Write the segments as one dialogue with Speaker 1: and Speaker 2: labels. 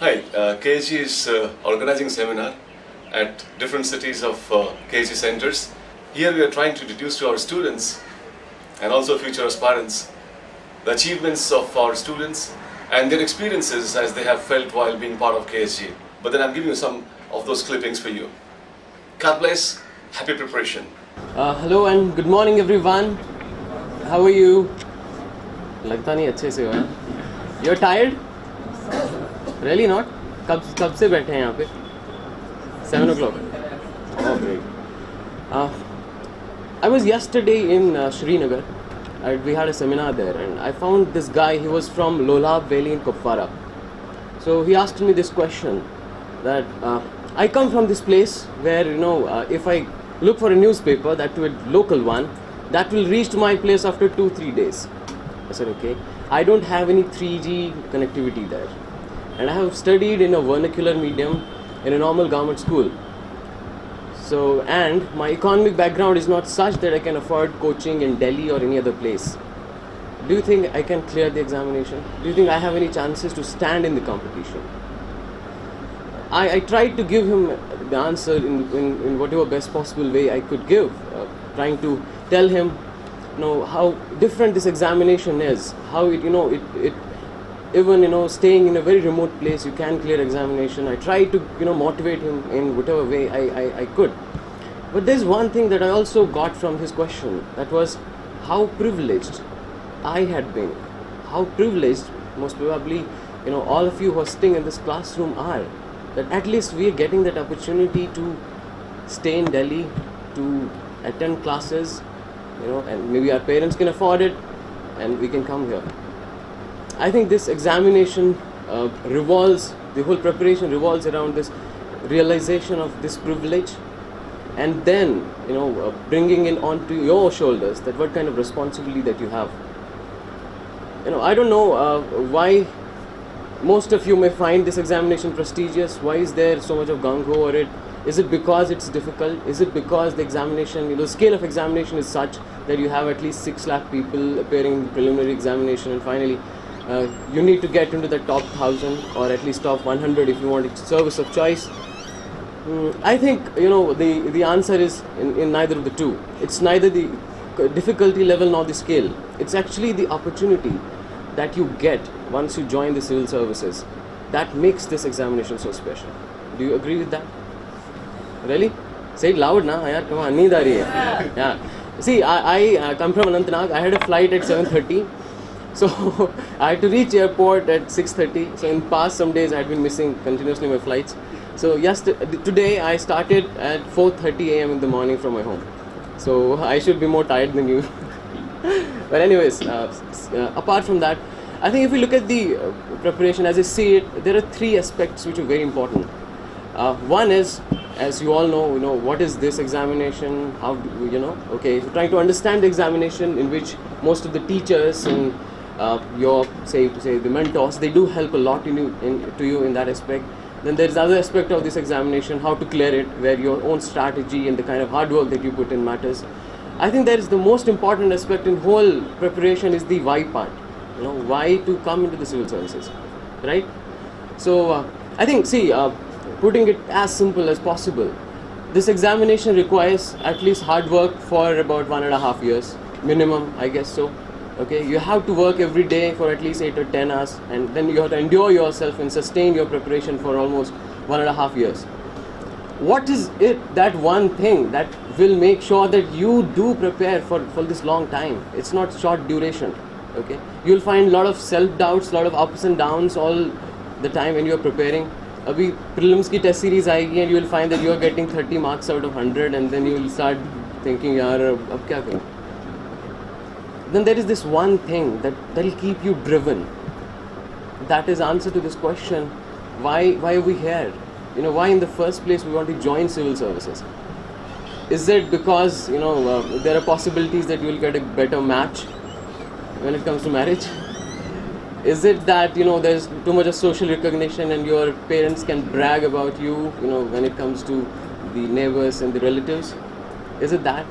Speaker 1: Hi, KG is organizing seminar at different cities of KG centers. Here we are trying to introduce to our students and also future aspirants the achievements of our students and their experiences as they have felt while being part of KSG. But then I'm giving you some of those clippings for you. God bless, happy preparation.
Speaker 2: Hello and good morning everyone. How are you? लगता नहीं अच्छे से हो यार. You're tired? Really not? कब से बैठे हैं यहाँ पे? 7 o'clock. Oh great. I was yesterday in Srinagar. We had a seminar there and I found this guy. He was from Lolab Valley in Kupwara. So he asked me this question that I come from this place where if I look for a newspaper, that to a local one, that will reach to my place after 2-3 days. I said okay. I don't have any 3G connectivity there. And I have studied in a vernacular medium in a normal government school. So, and my economic background is not such that I can afford coaching in Delhi or any other place. Do you think I can clear the examination? Do you think I have any chances to stand in the competition? I tried to give him the answer in whatever best possible way I could give, trying to tell him how different this examination is, how it even staying in a very remote place you can clear examination. I tried to motivate him in whatever way I could. But there's one thing that I also got from his question, that was how privileged I had been, how privileged most probably all of you who are sitting in this classroom are, that at least we are getting that opportunity to stay in Delhi, to attend classes, and maybe our parents can afford it and we can come here. I think this examination the whole preparation revolves around this realization of this privilege, and then bringing it onto your shoulders that what kind of responsibility that you have. I don't know why most of you may find this examination prestigious. Why is there so much of gung-ho over it? Is it because it's difficult? Is it because the examination, the scale of examination is such that you have at least 6 lakh people appearing in the preliminary examination, and finally you need to get into the top 1000 or at least top 100 if you want a service of choice? I think the answer is in neither of the two. It's neither the difficulty level nor the scale. It's actually the opportunity that you get once you join the civil services that makes this examination so special. Do you agree with that? Really? Say it loud na, yaar, come on, neend aa rahi hai. Yeah. See, I come from Anantnag. I had a flight at 7:30. So I had to reach airport at 6:30. So in past some days I had been missing continuously my flights. So today I started at 4:30 a.m. in the morning from my home. So I should be more tired than you. But anyways, apart from that, I think if we look at the preparation as I see it, there are 3 aspects which are very important. One is, as you all know, what is this examination? How okay, so trying to understand the examination, in which most of the teachers and your say the mentors, they do help a lot to you in that aspect. Then there is other aspect of this examination, how to clear it, where your own strategy and the kind of hard work that you put in matters. I think that is the most important aspect in whole preparation is the why part. Why to come into the civil services, right? So I think, putting it as simple as possible, this examination requires at least hard work for about 1.5 years minimum, I guess so. Okay, you have to work every day for at least 8 or 10 hours, and then you have to endure yourself and sustain your preparation for almost 1.5 years. What is it, that one thing that will make sure that you do prepare for this long time? It's not short duration. Okay, you'll find a lot of self-doubts, a lot of ups and downs all the time when you're preparing. Abhi prelims ki test series aayegi and you will find that you are getting 30 marks out of 100, and then you will start thinking, yaar, ab kya karu? Then there is this one thing that will keep you driven. That is answer to this question: why are we here? Why in the first place we want to join civil services? Is it because there are possibilities that you will get a better match when it comes to marriage? Is it that there's too much of social recognition and your parents can brag about you when it comes to the neighbors and the relatives? Is it that?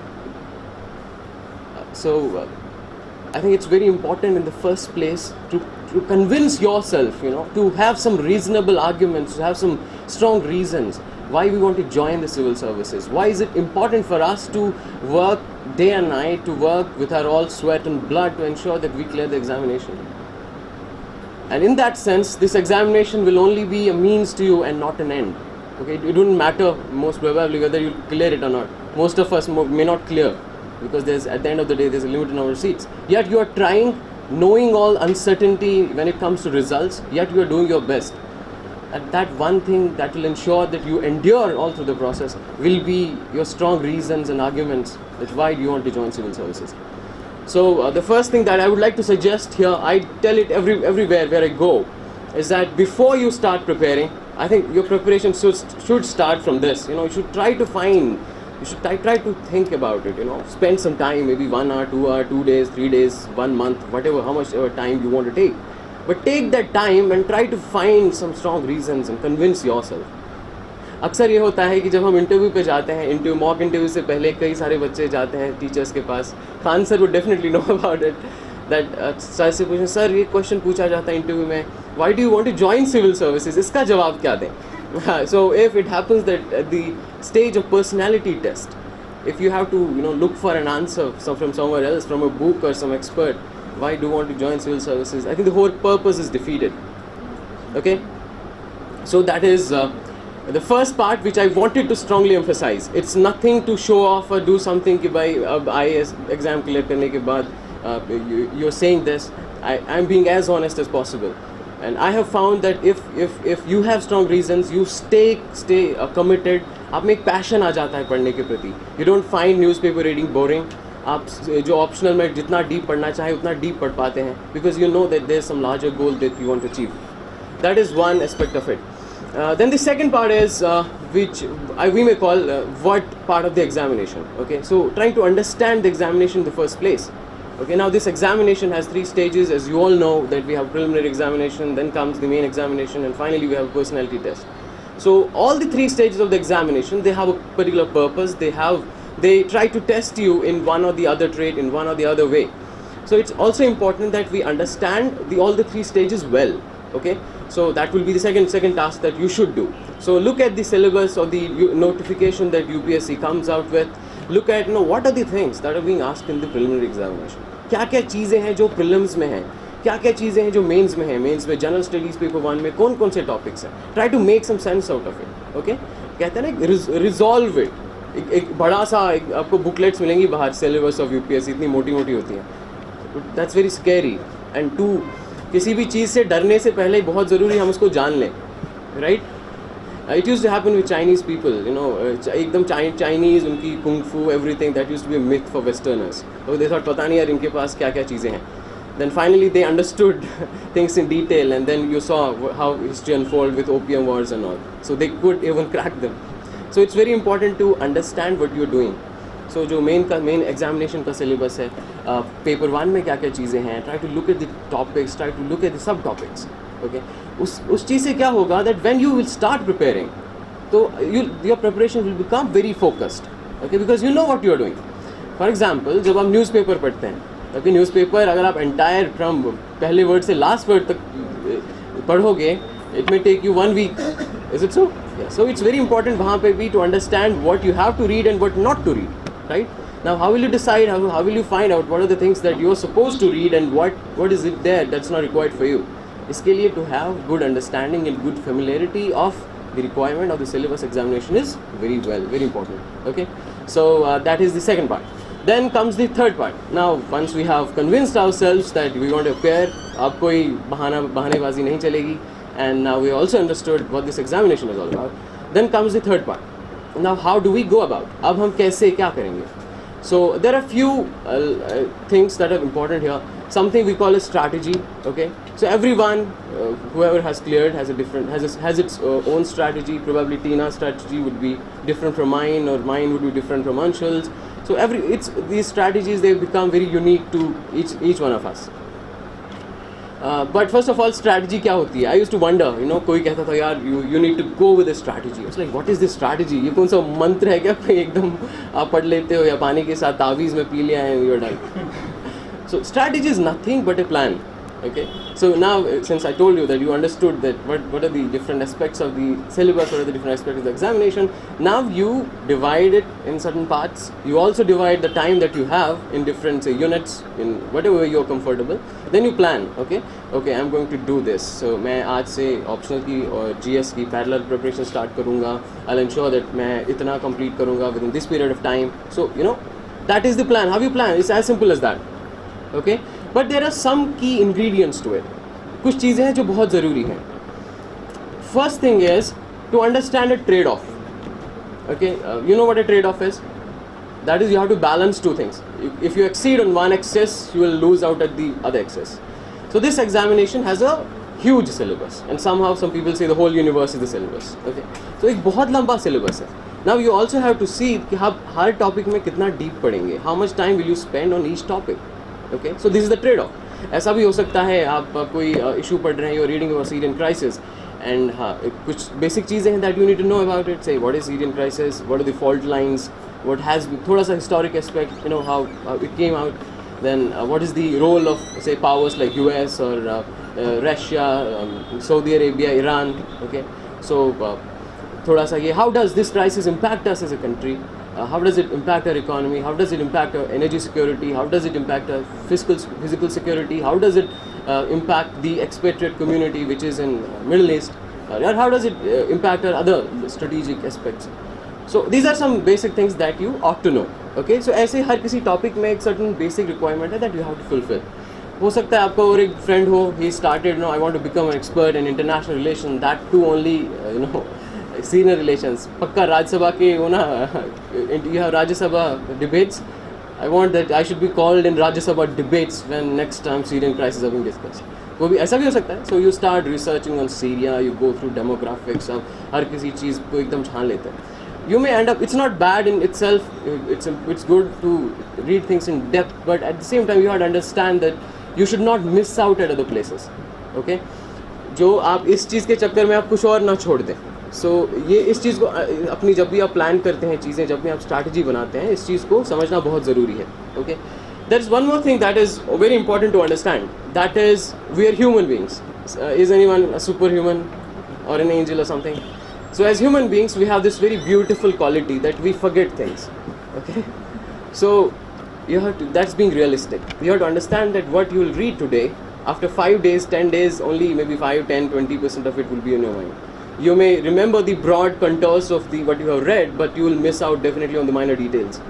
Speaker 2: I think it's very important in the first place to convince yourself, to have some reasonable arguments, to have some strong reasons why we want to join the civil services. Why is it important for us to work day and night, to work with our all sweat and blood to ensure that we clear the examination? And in that sense, this examination will only be a means to you and not an end. Okay, it wouldn't matter most probably whether you clear it or not. Most of us may not clear, because at the end of the day there's a limited number of seats. Yet you are trying, knowing all uncertainty when it comes to results, yet you are doing your best. And that one thing that will ensure that you endure all through the process will be your strong reasons and arguments that why you want to join civil services. So the first thing that I would like to suggest here, I tell it everywhere where I go, is that before you start preparing, I think your preparation should start from this. You should try to try to think about it. Spend some time, maybe 1 hour, 2 hour, 2 days, 3 days, 1 month, whatever, how much time you want to take. But take that time and try to find some strong reasons and convince yourself. अक्सर ये होता है कि जब हम interview पे जाते हैं, मॉक इंटरव्यू से पहले कई सारे बच्चे जाते हैं टीचर्स के पास. Khan sir would definitely know about it. That sir से पूछें, सर ये क्वेश्चन पूछा जाता है इंटरव्यू में, why do you want to join civil services? इसका जवाब क्या दें? So if it happens that at the stage of personality test, if you have to look for an answer from somewhere else, from a book or some expert, why do you want to join civil services? I think the whole purpose is defeated. Okay, so that is the first part which I wanted to strongly emphasize. It's nothing to show off or do something कि भाई अब IAS exam clear करने के बाद you're saying this. I'm being as honest as possible. And I have found that if you have strong reasons, you stay committed. आप में एक passion आ जाता है पढ़ने के प्रति. You don't find newspaper reading boring. आप जो optional में जितना deep पढ़ना चाहे उतना deep पढ़ पाते हैं, because you know that there's some larger goal that you want to achieve. That is one aspect of it. Then the second part is which we may call what part of the examination. Okay, so trying to understand the examination in the first place. Okay, now this examination has 3 stages, as you all know, that we have preliminary examination, then comes the main examination, and finally we have a personality test. So all the 3 stages of the examination, they have a particular purpose. They try to test you in one or the other trait, in one or the other way. So it's also important that we understand all the 3 stages well. Okay, so that will be the second task that you should do. So look at the syllabus or the notification that UPSC comes out with. Look at what are the things that are being asked in the preliminary examination. क्या क्या चीज़ें हैं जो prelims में हैं, क्या क्या चीज़ें हैं जो mains में हैं. Mains में general studies paper 1 में कौन से topics हैं. Try to make some sense out of it. Okay, कहते हैं ना resolve it. एक बड़ा सा आपको booklets मिलेंगी बाहर, syllabus of UPSC इतनी मोटी होती हैं. That's very scary. And 2, किसी भी चीज़ से डरने से पहले बहुत ज़रूरी हम उसको जान लें. Right? It used to happen with Chinese people, एकदम Chinese, उनकी kung fu, everything, that used to be a myth for Westerners. So they thought पता नहीं यार इनके पास क्या क्या चीज़ें हैं. Then finally they understood things in detail, and then you saw how history unfolded with opium wars and all. So they could even crack them. So it's very important to understand what you're doing. So जो main examination का syllabus है, paper 1 में क्या क्या चीज़ें हैं, try to look at the topics, try to look at the subtopics. Okay, उस चीज़ से क्या होगा that when you will start preparing, तो your preparation will become very focused. Okay, because you know what you are doing. For example, जब आप newspaper पढ़ते हैं, okay, newspaper अगर आप entire from पहले word से last word तक पढ़ोगे, it may take you 1 week. Is it so? Yeah. So it's very important वहाँ पे भी to understand what you have to read and what not to read. Right? Now how will you decide, how will you find out what are the things that you are supposed to read and what is it there that's not required for you? इसके लिए to have good understanding and good familiarity of the requirement of the syllabus examination is very important. Okay, so that is the second part. Then comes the third part. Now once we have convinced ourselves that we want to appear, अब कोई बहानेबाजी नहीं चलेगी, and now we also understood what this examination is all about, then comes the third part. Now how do we go about? अब हम कैसे क्या करेंगे? So there are few things that are important here. Something we call a strategy. Okay, so everyone whoever has cleared has its own strategy. Probably Tina's strategy would be different from mine, or mine would be different from Anshul's. So these strategies, they become very unique to each one of us. But first of all, strategy क्या होती है? I used to wonder, कोई कहता था यार you need to go with a strategy. I was like, what is this strategy? ये कौन सा मंत्र है क्या? कोई एकदम आप पढ़ लेते हो, या पानी के साथ तावीज़ में पी लिया है, you're done. So strategy is nothing but a plan. Okay, so now since I told you that you understood that what are the different aspects of the syllabus, what are the different aspects of the examination, now you divide it in certain parts. You also divide the time that you have in different, say, units, in whatever way you're comfortable. Then you plan. Okay, I'm going to do this. So मैं आज से optional की और GS की parallel preparation start करूँगा. I'll ensure that मैं इतना complete करूँगा within this period of time. So that is the plan. How you plan? It's as simple as that. Okay, but there are some key ingredients to it. कुछ चीज़ें हैं जो बहुत ज़रूरी हैं. First thing is to understand a trade-off. Okay, you know what a trade-off is? That is, you have to balance two things. If you exceed on one axis, you will lose out at the other axis. So this examination has a huge syllabus, and somehow some people say the whole universe is the syllabus. Okay, so एक बहुत लंबा syllabus है. Now you also have to see कि आप हर topic में कितना deep पढ़ेंगे. How much time will you spend on each topic? Okay, so this is the trade-off. ऐसा भी हो सकता है आप कोई इशू पढ़ रहे हैं, you're reading about Syrian crisis, and हाँ कुछ basic चीज़ें हैं that you need to know about it. Say what is Syrian crisis, what are the fault lines, what has been, थोड़ा सा historic aspect, how it came out. Then what is the role of, say, powers like US or Russia, Saudi Arabia, Iran. Okay, so थोड़ा सा ये, how does this crisis impact us as a country? How does it impact our economy? How does it impact our energy security? How does it impact our physical security? How does it impact the expatriate community which is in Middle East? Or how does it impact our other strategic aspects? So these are some basic things that you ought to know. Okay, so ऐसे हर किसी topic में एक certain basic requirement है that you have to fulfill. हो सकता है आपका और एक friend हो, he started, I want to become an expert in international relations, that too only, senior relations. पक्का राज्यसभा के you have Rajya Sabha debates. I want that I should be called in Rajya Sabha debates when next time Syrian crisis are being discussed. वो भी ऐसा भी हो सकता है. So you start researching on Syria, you go through demographics, अब हर किसी चीज़ को एकदम छान लेते हैं. You may end up, it's not bad in itself, it's good to read things in depth, but at the same time you have to understand that you should not miss out at other places. Okay, जो आप इस चीज़ के चक्कर में आप कुछ और ना छोड़ दें. So ये इस चीज़ को अपनी जब भी आप प्लान करते हैं चीज़ें, जब भी आप स्ट्रैटेजी बनाते हैं, इस चीज़ को समझना बहुत ज़रूरी है. Okay, there is one more thing that is very important to understand. That is, we are human beings. Is anyone a superhuman or an angel or something? So as human beings, we have this very beautiful quality that we forget things. Okay, so you have to, that's being realistic. You have to understand that what you will read today, after 5 days, 10 days, only maybe 5, 10, 20% of it will be in your mind. You may remember the broad contours of what you have read, but you will miss out definitely on the minor details.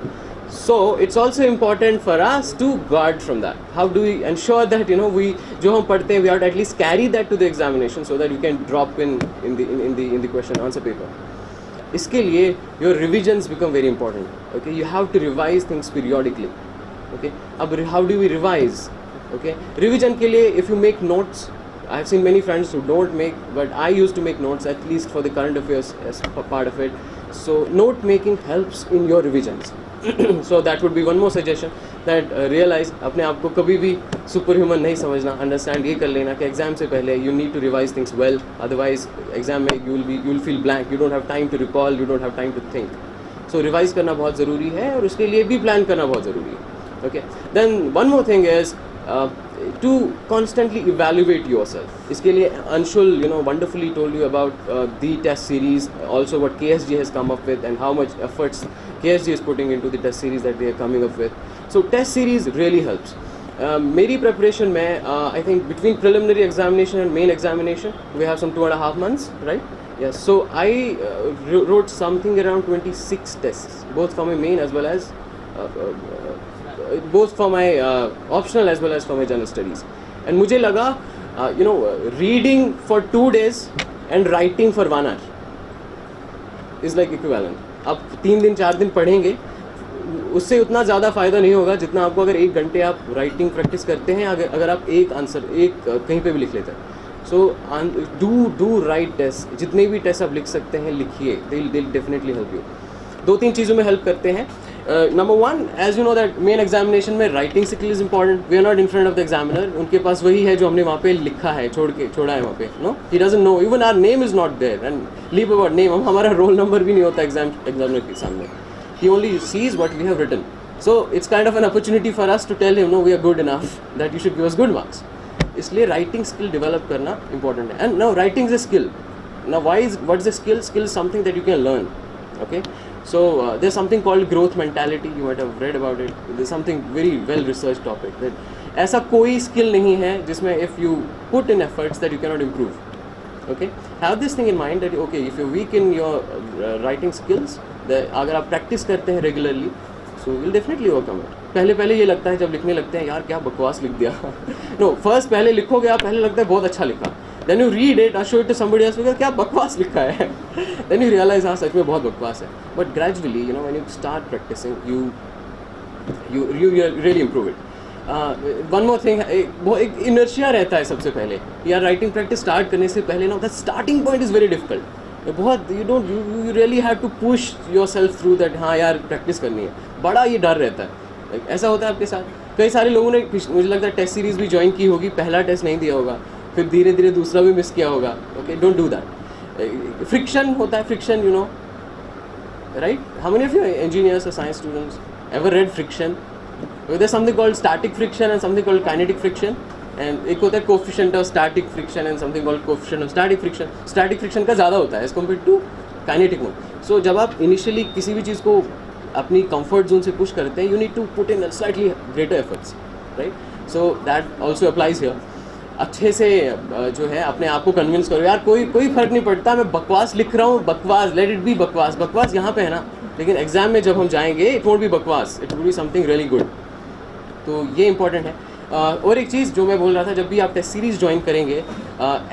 Speaker 2: So it's also important for us to guard from that. How do we ensure that we जो हम पढ़ते हैं, we have to at least carry that to the examination so that you can drop in the question answer paper. इसके लिए your revisions become very important. Okay, you have to revise things periodically. Okay, अब how do we revise? Okay, revision के लिए if you make notes, I have seen many friends who don't make, but I used to make notes at least for the current affairs as part of it. So note making helps in your revisions. So that would be one more suggestion, that realize अपने आप को कभी भी superhuman नहीं समझना. Understand ये कर लेना कि exam से पहले you need to revise things well. Otherwise exam में you will feel blank. You don't have time to recall. You don't have time to think. So revise करना बहुत ज़रूरी है और उसके लिए भी plan करना बहुत ज़रूरी है. Okay. Then one more thing is to constantly evaluate yourself. इसके लिए Anshul wonderfully told you about the test series, also what KSG has come up with and how much efforts KSG is putting into the test series that they are coming up with. So test series really helps. मेरी preparation में I think between preliminary examination and main examination we have some 2.5 months, right? Yes. So I wrote something around 26 tests, both for my main as well as both for my optional as well as for my general studies. And मुझे लगा reading for 2 days and writing for 1 hour is like equivalent. आप 3 दिन 4 दिन पढ़ेंगे, उससे उतना ज़्यादा फ़ायदा नहीं होगा जितना आपको अगर 1 घंटे आप राइटिंग प्रैक्टिस करते हैं, अगर आप एक आंसर कहीं पे भी लिख लेते हैं. So do write test. जितने भी टेस्ट आप लिख सकते हैं लिखिए. They definitely help you. 2-3 चीज़ों में हेल्प करते हैं. Number 1, as you know that main examination में writing skill is important. We are not in front of the examiner. उनके पास वही है जो हमने वहाँ पे लिखा है, छोड़ा है वहाँ पे. No, he doesn't know. Even our name is not there. And leave about name. हमारा roll number भी नहीं होता examiner के सामने. He only sees what we have written. So it's kind of an opportunity for us to tell him, no, we are good enough, that you should give us good marks. इसलिए writing skill develop करना important है. And now writing is a skill. Now what is a skill? Skill is something that you can learn. Okay, so there's something called growth mentality. You might have read about it. There's something very well researched topic that ऐसा कोई skill नहीं है जिसमें if you put in efforts that you cannot improve. Okay, have this thing in mind that okay, if you're weak in your writing skills, अगर आप practice करते हैं regularly, so you'll definitely overcome it. पहले ये लगता है जब लिखने लगते हैं, यार क्या बकवास लिख दिया. No, first पहले लिखोगे आप, पहले लगता है बहुत अच्छा लिखा. Then you read it or show it to somebody else, क्या बकवास लिखा है. Then you realize हाँ सच में बहुत बकवास है. But gradually, when you start practicing, you really improve it. One more thing, एक inertia रहता है सबसे पहले. यार writing practice start करने से पहले ना, the starting point is very difficult. बहुत you really have to push yourself through that. हाँ यार practice करनी है. बड़ा ये डर रहता है. ऐसा होता है आपके साथ. कई सारे लोगों ने, मुझे लगता है टेस्ट सीरीज़ भी ज्वाइन की होगी, पहला टेस्ट नहीं दिया होगा, फिर धीरे धीरे दूसरा भी मिस किया होगा. Okay, don't do that. Friction होता है, friction, right. How many of you engineers और science students ever read friction? There something called static friction and something called kinetic friction. And एक होता है coefficient of static friction and something called coefficient of static friction. Static friction का ज़्यादा होता है as compare to kinetic one. So जब आप initially किसी भी चीज़ को अपनी कंफर्ट जोन से पुश करते हैं, you need to put in slightly greater efforts, right. So that also applies here. अच्छे से जो है अपने आप को कन्विंस करो, यार कोई फ़र्क नहीं पड़ता, मैं बकवास लिख रहा हूँ, बकवास, लेट इट बी बकवास. बकवास यहाँ पे है ना, लेकिन एग्जाम में जब हम जाएंगे, इट वोंट बी बकवास, it will be something really good. तो ये इंपॉर्टेंट है. और एक चीज़ जो मैं बोल रहा था, जब भी आप टेस्ट सीरीज़ ज्वाइन करेंगे,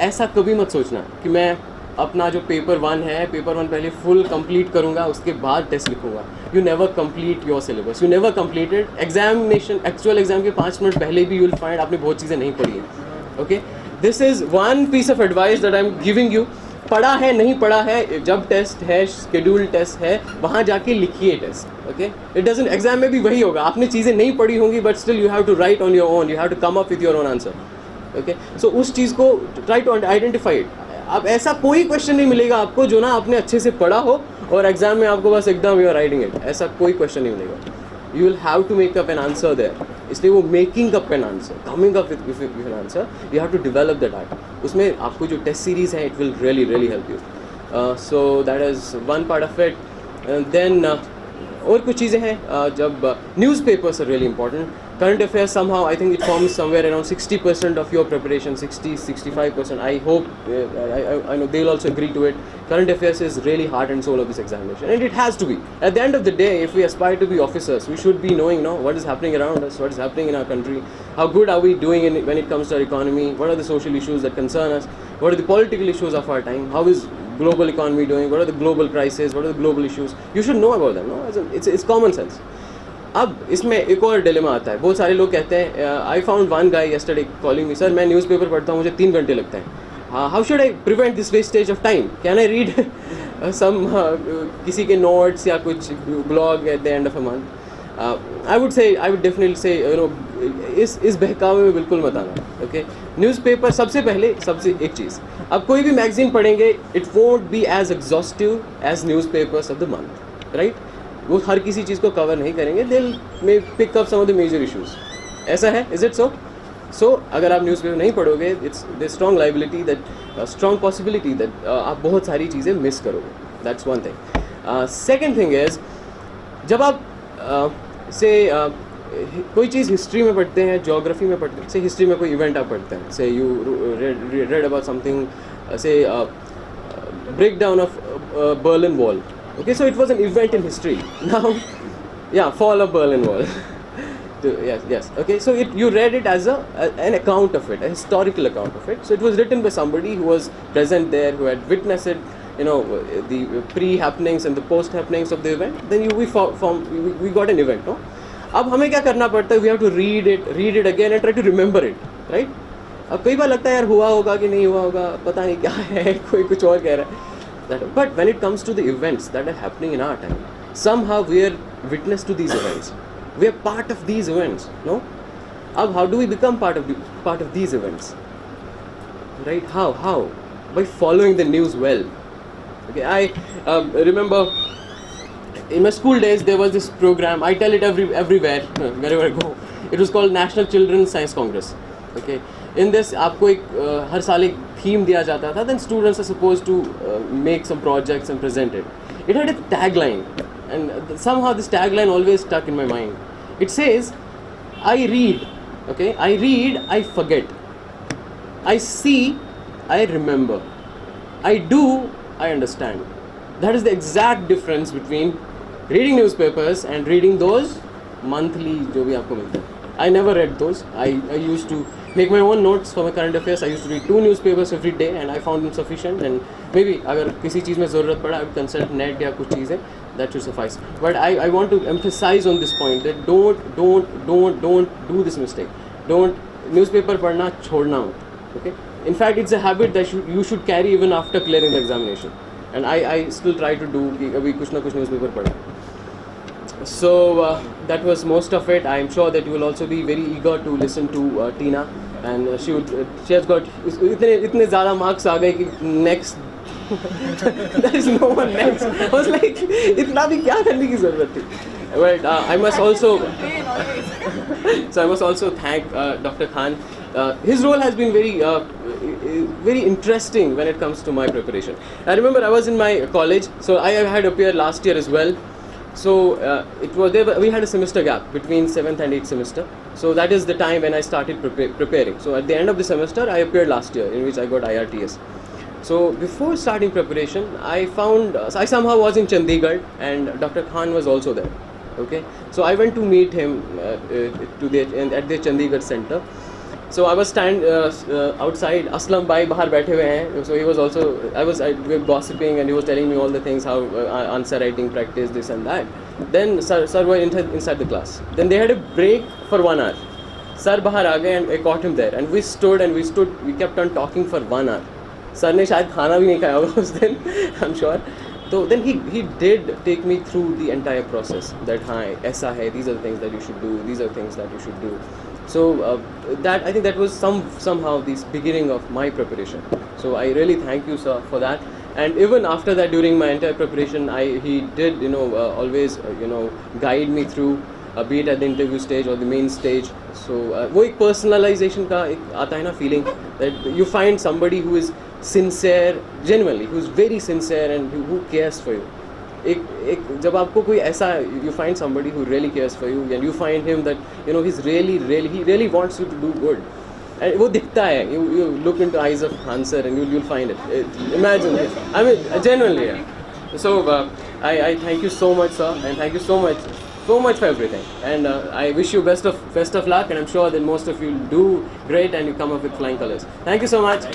Speaker 2: ऐसा कभी मत सोचना कि मैं अपना जो पेपर 1 है, पेपर 1 पहले फुल कंप्लीट करूंगा, उसके बाद टेस्ट लिखूंगा. You never complete your syllabus, you never completed. Examination, actual exam के 5 मिनट पहले भी यू विल फाइंड आपने बहुत चीज़ें नहीं पढ़ी हैं. Okay, this is one piece of advice that I am giving you. पढ़ा है नहीं पढ़ा है, जब टेस्ट है, शेड्यूल टेस्ट है, वहाँ जाके लिखिए test. Okay, it doesn't, exam में भी वही होगा, आपने चीज़ें नहीं पढ़ी होंगी, but still you have to write on your own, you have to come up with your own answer. Okay, so उस चीज़ को ट्राई टू आइडेंटिफाई इट. अब ऐसा कोई क्वेश्चन नहीं मिलेगा आपको जो ना आपने अच्छे से पढ़ा हो और एग्जाम में आपको बस एकदम यू आर राइटिंग इट, ऐसा कोई क्वेश्चन नहीं मिलेगा. You will have to make up an answer there. इसलिए वो making up an answer, coming up with an answer, you have to develop that art. उसमें आपको जो टेस्ट सीरीज़ है, it will really really help you. So that is one part of it. Then और कुछ चीज़ें हैं, जब newspapers are really important. Current affairs, somehow I think it forms somewhere around 60% of your preparation, 65%. I hope, I know they'll also agree to it. Current affairs is really heart and soul of this examination, and it has to be. At the end of the day, if we aspire to be officers, we should be knowing, what is happening around us, what is happening in our country, how good are we doing when it comes to our economy, what are the social issues that concern us, what are the political issues of our time, how is global economy doing, what are the global crises, what are the global issues. You should know about them, no? It's common sense. अब इसमें एक और dilemma आता है. बहुत सारे लोग कहते हैं, I found one guy yesterday calling me, sir मैं न्यूज़पेपर पढ़ता हूँ, मुझे 3 घंटे लगते हैं. How should I prevent this wastage of time? Can I read some किसी के नोट्स या कुछ blog at the end of a month? I would definitely say इस बहकावे में बिल्कुल मत आना. ओके, न्यूज़पेपर सबसे एक चीज़, अब कोई भी मैगजीन पढ़ेंगे, it won't be as exhaustive as newspapers of the month, right. वो हर किसी चीज़ को कवर नहीं करेंगे, they may pick up some of the major issues. ऐसा है, इज इट सो? सो अगर आप न्यूज़पेपर नहीं पढ़ोगे, it's the strong liability that, strong possibility that आप बहुत सारी चीज़ें मिस करोगे. That's one thing. Second thing is, जब आप कोई चीज़ हिस्ट्री में पढ़ते हैं, ज्योग्राफी में पढ़ते हैं, से हिस्ट्री में कोई इवेंट आप पढ़ते हैं, say you read about something, say break down of Berlin wall. Okay, so it was an event in history. Now, yeah, fall of Berlin Wall. Yes. Okay, so you read it as an account of it, a historical account of it. So it was written by somebody who was present there, who had witnessed it, the pre-happenings and the post-happenings of the event. Then we got an event, no? अब हमें क्या करना पड़ता है? We have to read it again and try to remember it, right? अब कई बार लगता है यार हुआ होगा कि नहीं हुआ होगा, पता नहीं क्या है, कोई कुछ और कह रहा है. But when it comes to the events that are happening in our time, somehow we are witness to these events. We are part of these events, no? How do we become part of these events? Right? How? By following the news well. Okay, I remember in my school days there was this program. I tell it everywhere wherever I go. It was called National Children's Science Congress. Okay, in this आपको एक हर साल एक theme दिया जाता था. Then students are supposed to make some projects and present it. It had a tagline, and somehow this tagline always stuck in my mind. It says, "I read, okay, I read, I forget. I see, I remember. I do, I understand." That is the exact difference between reading newspapers and reading those monthly जो भी आपको मिलते हैं. I never read those. I used to make my own notes for my current affairs. I used to read 2 newspapers every day and I found them sufficient. And maybe अगर किसी चीज़ में ज़रूरत पड़ा, I would consult net या कुछ चीज़ें, that should suffice. But I want to emphasize on this point that don't do this mistake. Don't newspaper पढ़ना छोड़ना मत. Okay. In fact, it's a habit that you should carry even after clearing the examination. And I still try to do कि अभी कुछ ना कुछ newspaper पढ़ा. So that was most of it. I am sure that you will also be very eager to listen to Tina, and she has got इतने ज़्यादा marks आ गए कि next there is no one next. I was like इतना भी क्या करने की ज़रूरत थी. But I must also so I must also thank Dr. Khan. His role has been very interesting when it comes to my preparation. I remember I was in my college, so I had appeared last year as well. So it was there. We had a semester gap between 7th and 8th semester. So that is the time when I started preparing. So at the end of the semester, I appeared last year, in which I got IRTS. So before starting preparation, I found I somehow was in Chandigarh, and Dr. Khan was also there. Okay, so I went to meet him at the Chandigarh center. So I was outside. Aslam bhai bahar baithe hue hain. So he was also. We were gossiping, and he was telling me all the things, how answer writing practice, this and that. Then sir were inside the class. Then they had a break for 1 hour. Sir bahar aa gaye, and I caught him there. And we stood. We kept on talking for 1 hour. Sir ne shayad khana bhi nahi khaya hoga us din, I'm sure. So then he did take me through the entire process. That aisa hai. These are the things that you should do. These are the things that you should do. So that I think that was somehow the beginning of my preparation. So I really thank you, sir, for that. And even after that, during my entire preparation, he did always guide me through, be it at the interview stage or the main stage. So वो एक personalization का एक आता है ना feeling that you find somebody who is sincere, genuinely, who is very sincere and who cares for you. एक जब आपको कोई ऐसा you find somebody who really cares for you and you find him that he really wants you to do good, and वो दिखता है. You look into eyes of answer and you'll find it. Imagine it. I mean genuinely. Yeah. So I thank you so much, sir, and thank you so much for everything, and I wish you best of luck, and I'm sure that most of you do great and you come up with flying colors. Thank you so much.